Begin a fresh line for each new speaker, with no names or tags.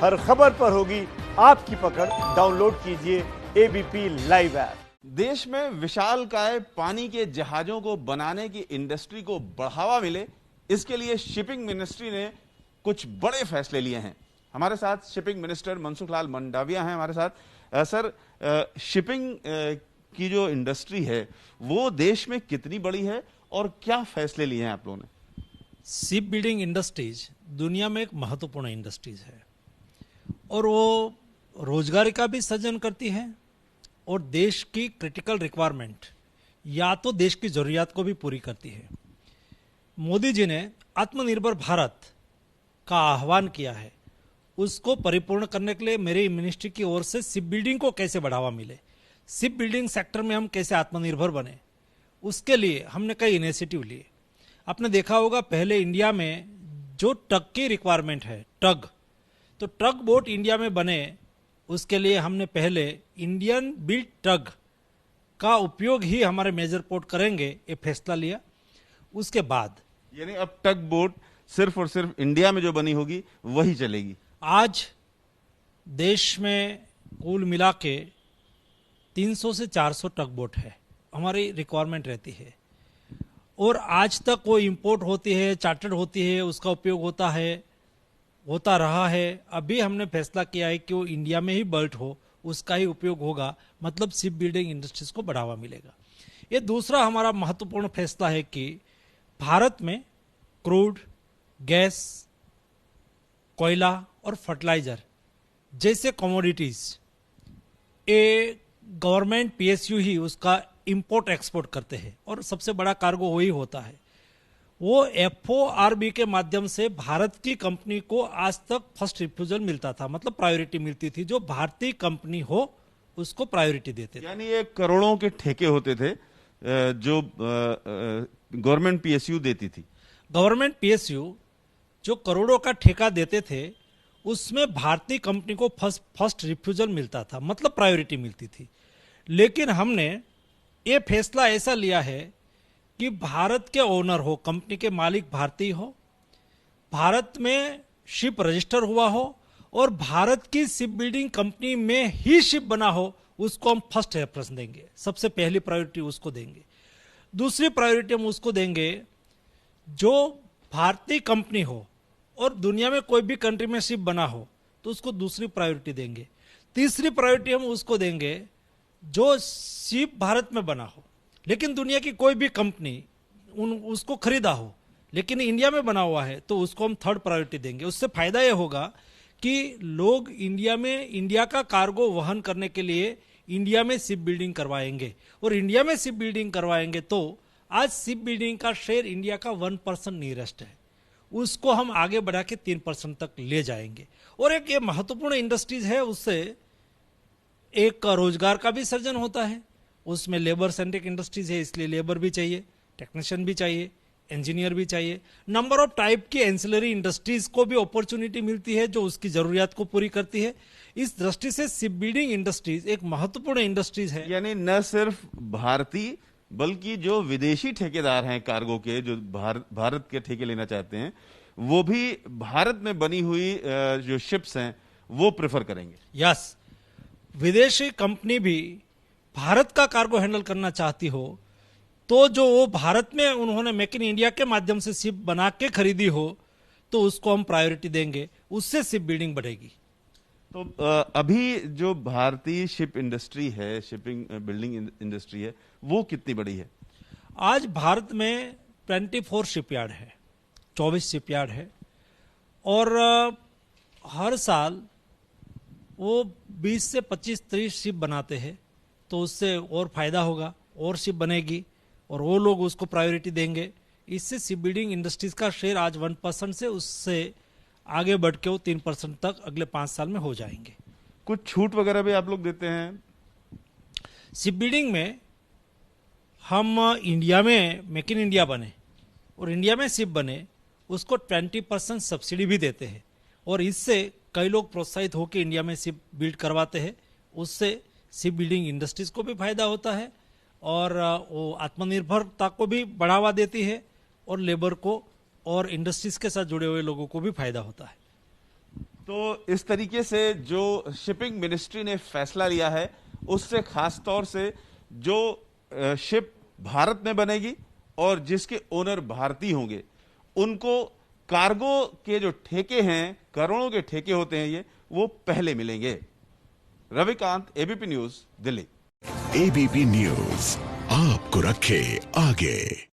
हर खबर पर होगी आपकी पकड़। डाउनलोड कीजिए एबीपी लाइव ऐप।
देश में विशालकाय पानी के जहाजों को बनाने की इंडस्ट्री को बढ़ावा मिले, इसके लिए शिपिंग मिनिस्ट्री ने कुछ बड़े फैसले लिए हैं। हमारे साथ शिपिंग मिनिस्टर मनसुख लाल मंडाविया हैं हमारे साथ। सर, शिपिंग की जो इंडस्ट्री है वो देश में कितनी बड़ी है और क्या फैसले लिए हैं आप लोगों ने?
शिप बिल्डिंग इंडस्ट्रीज दुनिया में एक महत्वपूर्ण इंडस्ट्रीज है और वो रोजगार का भी सृजन करती है और देश की क्रिटिकल रिक्वायरमेंट या तो देश की जरूरियात को भी पूरी करती है। मोदी जी ने आत्मनिर्भर भारत का आह्वान किया है, उसको परिपूर्ण करने के लिए मेरी मिनिस्ट्री की ओर से शिप बिल्डिंग को कैसे बढ़ावा मिले, शिप बिल्डिंग सेक्टर में हम कैसे आत्मनिर्भर बने, उसके लिए हमने कई इनिशिएटिव लिए। आपने देखा होगा पहले इंडिया में जो ट्रक की रिक्वायरमेंट है, ट्रक, तो ट्रक बोट इंडिया में बने, उसके लिए हमने पहले इंडियन बिल्ट ट्रक का उपयोग ही हमारे मेजर पोर्ट करेंगे, ये फैसला लिया। उसके बाद
यानी अब ट्रक बोट सिर्फ और सिर्फ इंडिया में जो बनी होगी वही चलेगी।
आज देश में कुल मिला के 300 से 400 ट्रक बोट है, हमारी रिक्वायरमेंट रहती है और आज तक वो इंपोर्ट होती है, चार्टर्ड होती है, उसका उपयोग होता रहा है। अभी हमने फैसला किया है कि वो इंडिया में ही बल्ट हो, उसका ही उपयोग होगा, मतलब शिप बिल्डिंग इंडस्ट्रीज को बढ़ावा मिलेगा। ये दूसरा हमारा महत्वपूर्ण फैसला है कि भारत में क्रूड, गैस, कोयला और फर्टिलाइजर जैसे कमोडिटीज ये गवर्नमेंट पीएसयू ही उसका इंपोर्ट एक्सपोर्ट करते हैं और सबसे बड़ा कार्गो वही होता है। वो एफओआरबी के माध्यम से भारत की कंपनी को आज तक फर्स्ट रिफ्यूजल मिलता था, मतलब प्रायोरिटी मिलती थी, जो भारतीय कंपनी हो उसको प्रायोरिटी देते थे।
यानी ये करोड़ों के ठेके होते थे जो गवर्नमेंट पीएसयू देती थी।
गवर्नमेंट पीएसयू जो करोड़ों का ठेका देते थे उसमें भारतीय कंपनी को फर्स्ट रिफ्यूजल मिलता था, मतलब प्रायोरिटी मिलती थी। लेकिन हमने ये फैसला ऐसा लिया है कि भारत के ओनर हो, कंपनी के मालिक भारतीय हो, भारत में शिप रजिस्टर हुआ हो और भारत की शिप बिल्डिंग कंपनी में ही शिप बना हो, उसको हम फर्स्ट रेफरेंस देंगे, सबसे पहली प्रायोरिटी उसको देंगे। दूसरी प्रायोरिटी हम उसको देंगे जो भारतीय कंपनी हो और दुनिया में कोई भी कंट्री में शिप बना हो तो उसको दूसरी प्रायोरिटी देंगे। तीसरी प्रायोरिटी हम उसको देंगे जो शिप भारत में बना हो लेकिन दुनिया की कोई भी कंपनी उसको खरीदा हो लेकिन इंडिया में बना हुआ है, तो उसको हम थर्ड प्रायोरिटी देंगे। उससे फायदा यह होगा कि लोग इंडिया में इंडिया का कार्गो वहन करने के लिए इंडिया में शिप बिल्डिंग करवाएंगे और इंडिया में शिप बिल्डिंग करवाएंगे तो आज शिप बिल्डिंग का शेयर इंडिया का 1% नियरेस्ट है, उसको हम आगे बढ़ा के 3% तक ले जाएंगे। और एक ये महत्वपूर्ण इंडस्ट्रीज है, उससे एक रोजगार का भी सृजन होता है। उसमें लेबर सेंट्रिक इंडस्ट्रीज है, इसलिए लेबर भी चाहिए, टेक्नीशियन भी चाहिए, इंजीनियर भी चाहिए। नंबर ऑफ टाइप की एंसिलरी इंडस्ट्रीज को भी अपॉर्चुनिटी मिलती है जो उसकी जरूरियात को पूरी करती है। इस दृष्टि से शिप बिल्डिंग इंडस्ट्रीज एक महत्वपूर्ण इंडस्ट्रीज है।
यानी न सिर्फ भारतीय बल्कि जो विदेशी ठेकेदार हैं कार्गो के, जो भारत के ठेके लेना चाहते हैं, वो भी भारत में बनी हुई जो शिप्स हैं वो प्रेफर करेंगे।
यस, विदेशी कंपनी भी भारत का कार्गो हैंडल करना चाहती हो तो जो वो भारत में उन्होंने मेक इन इंडिया के माध्यम से शिप बना के खरीदी हो तो उसको हम प्रायोरिटी देंगे, उससे शिप बिल्डिंग बढ़ेगी।
तो अभी जो भारतीय शिप इंडस्ट्री है, शिपिंग बिल्डिंग इंडस्ट्री है, वो कितनी बड़ी है?
आज भारत में 24 शिपयार्ड है, 24 शिपयार्ड है और हर साल वो 20 से 25-30 शिप बनाते हैं, तो उससे और फायदा होगा, और शिप बनेगी और वो लोग उसको प्रायोरिटी देंगे। इससे शिप बिल्डिंग इंडस्ट्रीज का शेयर आज 1% से उससे आगे बढ़ के वो 3% तक अगले 5 साल में हो जाएंगे।
कुछ छूट वगैरह भी आप लोग देते हैं?
शिप बिल्डिंग में हम इंडिया में मेक इन इंडिया बने और इंडिया में शिप बने, उसको 20% सब्सिडी भी देते हैं और इससे कई लोग प्रोत्साहित होकर इंडिया में शिप बिल्ड करवाते हैं। उससे शिप बिल्डिंग इंडस्ट्रीज को भी फायदा होता है और वो आत्मनिर्भरता को भी बढ़ावा देती है और लेबर को और इंडस्ट्रीज के साथ जुड़े हुए लोगों को भी फायदा होता है।
तो इस तरीके से जो शिपिंग मिनिस्ट्री ने फैसला लिया है, उससे खास तौर से जो शिप भारत में बनेगी और जिसके ओनर भारतीय होंगे, उनको कार्गो के जो ठेके हैं, करोड़ों के ठेके होते हैं ये, वो पहले मिलेंगे। Ravikant, ABP news, Delhi.
ABP news आपको रखे आगे।